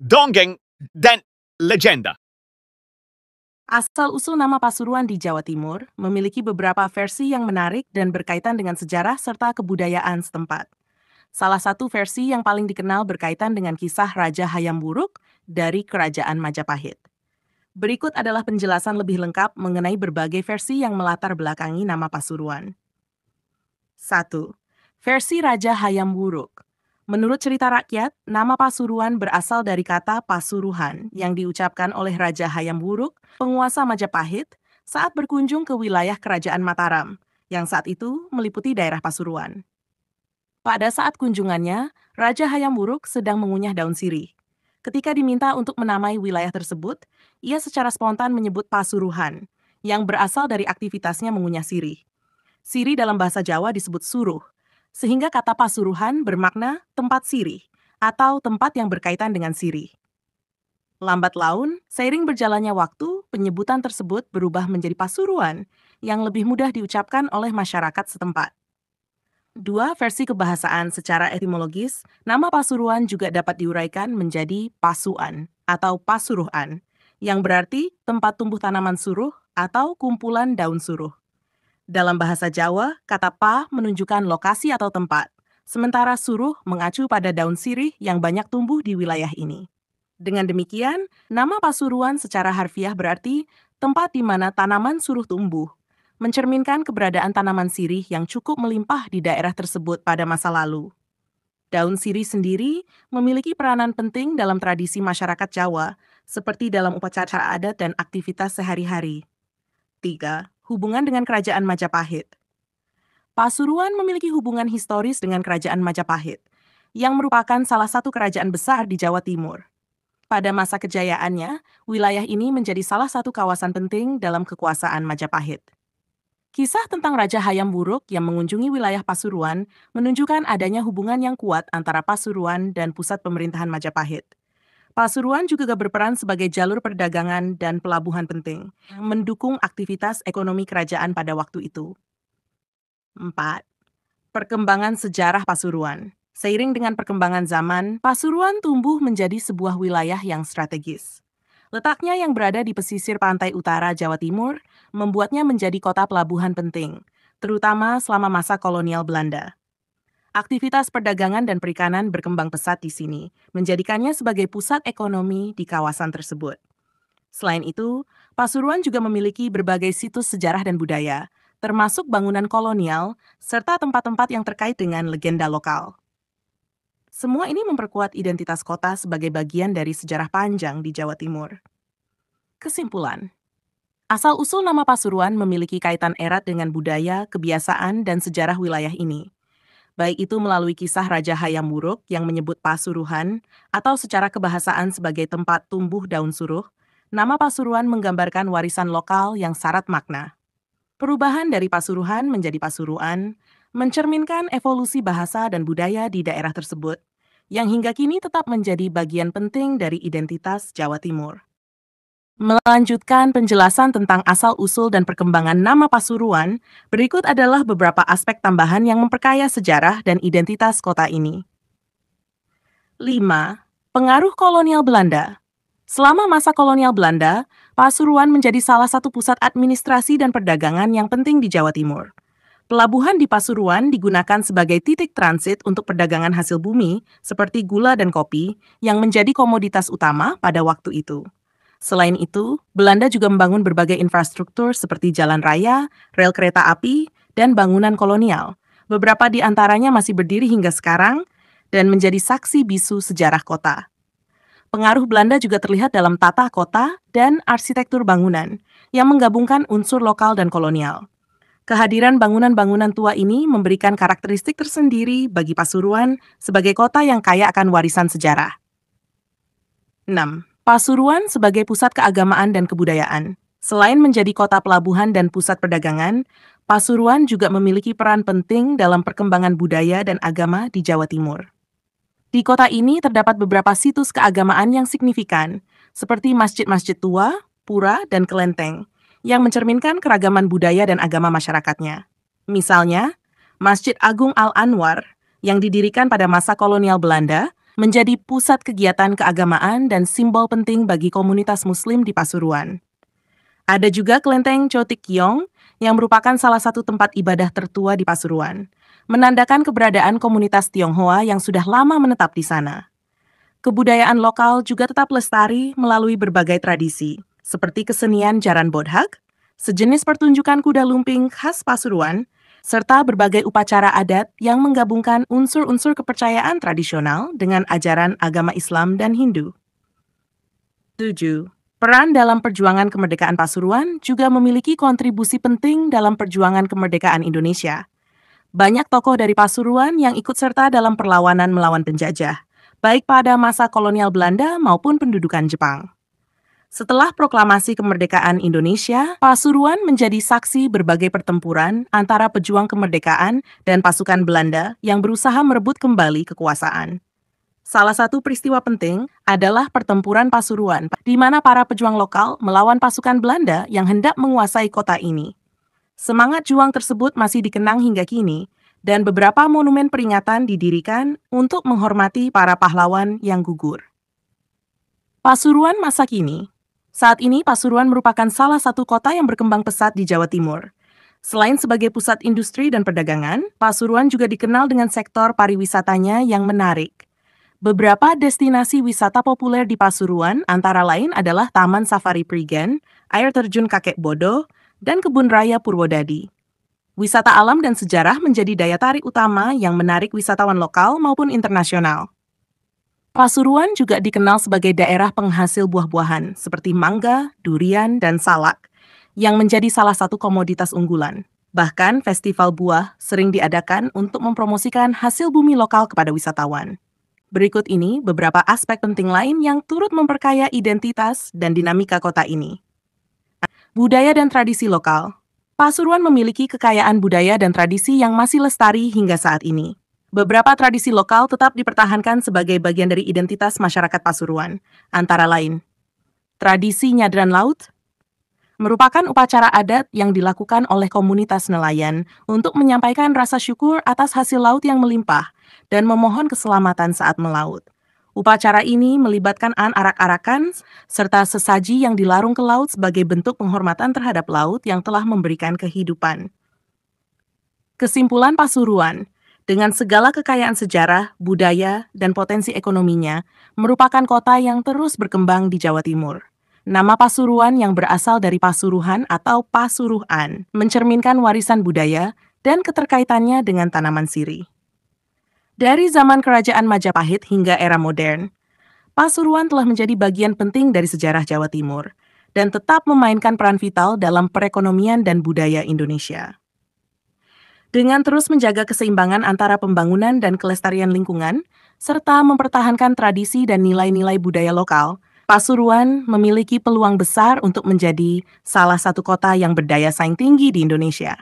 dongeng, dan legenda. Asal-usul nama Pasuruan di Jawa Timur memiliki beberapa versi yang menarik dan berkaitan dengan sejarah serta kebudayaan setempat. Salah satu versi yang paling dikenal berkaitan dengan kisah Raja Hayam Wuruk dari Kerajaan Majapahit. Berikut adalah penjelasan lebih lengkap mengenai berbagai versi yang melatar belakangi nama Pasuruan. 1. Versi Raja Hayam Wuruk. Menurut cerita rakyat, nama Pasuruan berasal dari kata Pasuruhan yang diucapkan oleh Raja Hayam Wuruk, penguasa Majapahit, saat berkunjung ke wilayah Kerajaan Mataram, yang saat itu meliputi daerah Pasuruan. Pada saat kunjungannya, Raja Hayam Wuruk sedang mengunyah daun sirih. Ketika diminta untuk menamai wilayah tersebut, ia secara spontan menyebut Pasuruhan, yang berasal dari aktivitasnya mengunyah sirih. Sirih dalam bahasa Jawa disebut suruh, sehingga kata Pasuruhan bermakna tempat sirih atau tempat yang berkaitan dengan sirih. Lambat laun, seiring berjalannya waktu, penyebutan tersebut berubah menjadi Pasuruan yang lebih mudah diucapkan oleh masyarakat setempat. 2. Versi kebahasaan secara etimologis, nama Pasuruan juga dapat diuraikan menjadi Pasuan atau Pasuruhan, yang berarti tempat tumbuh tanaman suruh atau kumpulan daun suruh. Dalam bahasa Jawa, kata pa menunjukkan lokasi atau tempat, sementara suruh mengacu pada daun sirih yang banyak tumbuh di wilayah ini. Dengan demikian, nama Pasuruan secara harfiah berarti tempat di mana tanaman suruh tumbuh, mencerminkan keberadaan tanaman sirih yang cukup melimpah di daerah tersebut pada masa lalu. Daun sirih sendiri memiliki peranan penting dalam tradisi masyarakat Jawa, seperti dalam upacara adat dan aktivitas sehari-hari. 3. Hubungan dengan Kerajaan Majapahit. Pasuruan memiliki hubungan historis dengan Kerajaan Majapahit, yang merupakan salah satu kerajaan besar di Jawa Timur. Pada masa kejayaannya, wilayah ini menjadi salah satu kawasan penting dalam kekuasaan Majapahit. Kisah tentang Raja Hayam Wuruk yang mengunjungi wilayah Pasuruan menunjukkan adanya hubungan yang kuat antara Pasuruan dan pusat pemerintahan Majapahit. Pasuruan juga berperan sebagai jalur perdagangan dan pelabuhan penting, mendukung aktivitas ekonomi kerajaan pada waktu itu. 4. Perkembangan sejarah Pasuruan. Seiring dengan perkembangan zaman, Pasuruan tumbuh menjadi sebuah wilayah yang strategis. Letaknya yang berada di pesisir pantai utara Jawa Timur membuatnya menjadi kota pelabuhan penting, terutama selama masa kolonial Belanda. Aktivitas perdagangan dan perikanan berkembang pesat di sini, menjadikannya sebagai pusat ekonomi di kawasan tersebut. Selain itu, Pasuruan juga memiliki berbagai situs sejarah dan budaya, termasuk bangunan kolonial, serta tempat-tempat yang terkait dengan legenda lokal. Semua ini memperkuat identitas kota sebagai bagian dari sejarah panjang di Jawa Timur. Kesimpulan, asal-usul nama Pasuruan memiliki kaitan erat dengan budaya, kebiasaan, dan sejarah wilayah ini. Baik itu melalui kisah Raja Hayam Wuruk yang menyebut Pasuruhan, atau secara kebahasaan sebagai tempat tumbuh daun suruh, nama Pasuruan menggambarkan warisan lokal yang syarat makna. Perubahan dari Pasuruhan menjadi Pasuruan mencerminkan evolusi bahasa dan budaya di daerah tersebut, yang hingga kini tetap menjadi bagian penting dari identitas Jawa Timur. Melanjutkan penjelasan tentang asal-usul dan perkembangan nama Pasuruan, berikut adalah beberapa aspek tambahan yang memperkaya sejarah dan identitas kota ini. 5. Pengaruh kolonial Belanda. Selama masa kolonial Belanda, Pasuruan menjadi salah satu pusat administrasi dan perdagangan yang penting di Jawa Timur. Pelabuhan di Pasuruan digunakan sebagai titik transit untuk perdagangan hasil bumi, seperti gula dan kopi, yang menjadi komoditas utama pada waktu itu. Selain itu, Belanda juga membangun berbagai infrastruktur seperti jalan raya, rel kereta api, dan bangunan kolonial. Beberapa di antaranya masih berdiri hingga sekarang dan menjadi saksi bisu sejarah kota. Pengaruh Belanda juga terlihat dalam tata kota dan arsitektur bangunan yang menggabungkan unsur lokal dan kolonial. Kehadiran bangunan-bangunan tua ini memberikan karakteristik tersendiri bagi Pasuruan sebagai kota yang kaya akan warisan sejarah. 6. Pasuruan sebagai pusat keagamaan dan kebudayaan. Selain menjadi kota pelabuhan dan pusat perdagangan, Pasuruan juga memiliki peran penting dalam perkembangan budaya dan agama di Jawa Timur. Di kota ini terdapat beberapa situs keagamaan yang signifikan, seperti masjid-masjid tua, pura, dan kelenteng, yang mencerminkan keragaman budaya dan agama masyarakatnya. Misalnya, Masjid Agung Al-Anwar, yang didirikan pada masa kolonial Belanda, menjadi pusat kegiatan keagamaan dan simbol penting bagi komunitas Muslim di Pasuruan. Ada juga kelenteng Chotikyong yang merupakan salah satu tempat ibadah tertua di Pasuruan, menandakan keberadaan komunitas Tionghoa yang sudah lama menetap di sana. Kebudayaan lokal juga tetap lestari melalui berbagai tradisi, seperti kesenian Jaran Bodhak, sejenis pertunjukan kuda lumping khas Pasuruan, serta berbagai upacara adat yang menggabungkan unsur-unsur kepercayaan tradisional dengan ajaran agama Islam dan Hindu. 7. Peran dalam perjuangan kemerdekaan Pasuruan juga memiliki kontribusi penting dalam perjuangan kemerdekaan Indonesia. Banyak tokoh dari Pasuruan yang ikut serta dalam perlawanan melawan penjajah, baik pada masa kolonial Belanda maupun pendudukan Jepang. Setelah proklamasi kemerdekaan Indonesia, Pasuruan menjadi saksi berbagai pertempuran antara pejuang kemerdekaan dan pasukan Belanda yang berusaha merebut kembali kekuasaan. Salah satu peristiwa penting adalah pertempuran Pasuruan, di mana para pejuang lokal melawan pasukan Belanda yang hendak menguasai kota ini. Semangat juang tersebut masih dikenang hingga kini, dan beberapa monumen peringatan didirikan untuk menghormati para pahlawan yang gugur. Pasuruan masa kini. Saat ini Pasuruan merupakan salah satu kota yang berkembang pesat di Jawa Timur. Selain sebagai pusat industri dan perdagangan, Pasuruan juga dikenal dengan sektor pariwisatanya yang menarik. Beberapa destinasi wisata populer di Pasuruan antara lain adalah Taman Safari Prigen, Air Terjun Kakek Bodo, dan Kebun Raya Purwodadi. Wisata alam dan sejarah menjadi daya tarik utama yang menarik wisatawan lokal maupun internasional. Pasuruan juga dikenal sebagai daerah penghasil buah-buahan seperti mangga, durian, dan salak, yang menjadi salah satu komoditas unggulan. Bahkan festival buah sering diadakan untuk mempromosikan hasil bumi lokal kepada wisatawan. Berikut ini beberapa aspek penting lain yang turut memperkaya identitas dan dinamika kota ini. Budaya dan tradisi lokal. Pasuruan memiliki kekayaan budaya dan tradisi yang masih lestari hingga saat ini. Beberapa tradisi lokal tetap dipertahankan sebagai bagian dari identitas masyarakat Pasuruan, antara lain. Tradisi nyadran laut merupakan upacara adat yang dilakukan oleh komunitas nelayan untuk menyampaikan rasa syukur atas hasil laut yang melimpah dan memohon keselamatan saat melaut. Upacara ini melibatkan arak-arakan serta sesaji yang dilarung ke laut sebagai bentuk penghormatan terhadap laut yang telah memberikan kehidupan. Kesimpulan Pasuruan, dengan segala kekayaan sejarah, budaya, dan potensi ekonominya, merupakan kota yang terus berkembang di Jawa Timur. Nama Pasuruan yang berasal dari Pasuruhan atau Pasuruhan mencerminkan warisan budaya dan keterkaitannya dengan tanaman sirih. Dari zaman Kerajaan Majapahit hingga era modern, Pasuruan telah menjadi bagian penting dari sejarah Jawa Timur dan tetap memainkan peran vital dalam perekonomian dan budaya Indonesia. Dengan terus menjaga keseimbangan antara pembangunan dan kelestarian lingkungan, serta mempertahankan tradisi dan nilai-nilai budaya lokal, Pasuruan memiliki peluang besar untuk menjadi salah satu kota yang berdaya saing tinggi di Indonesia.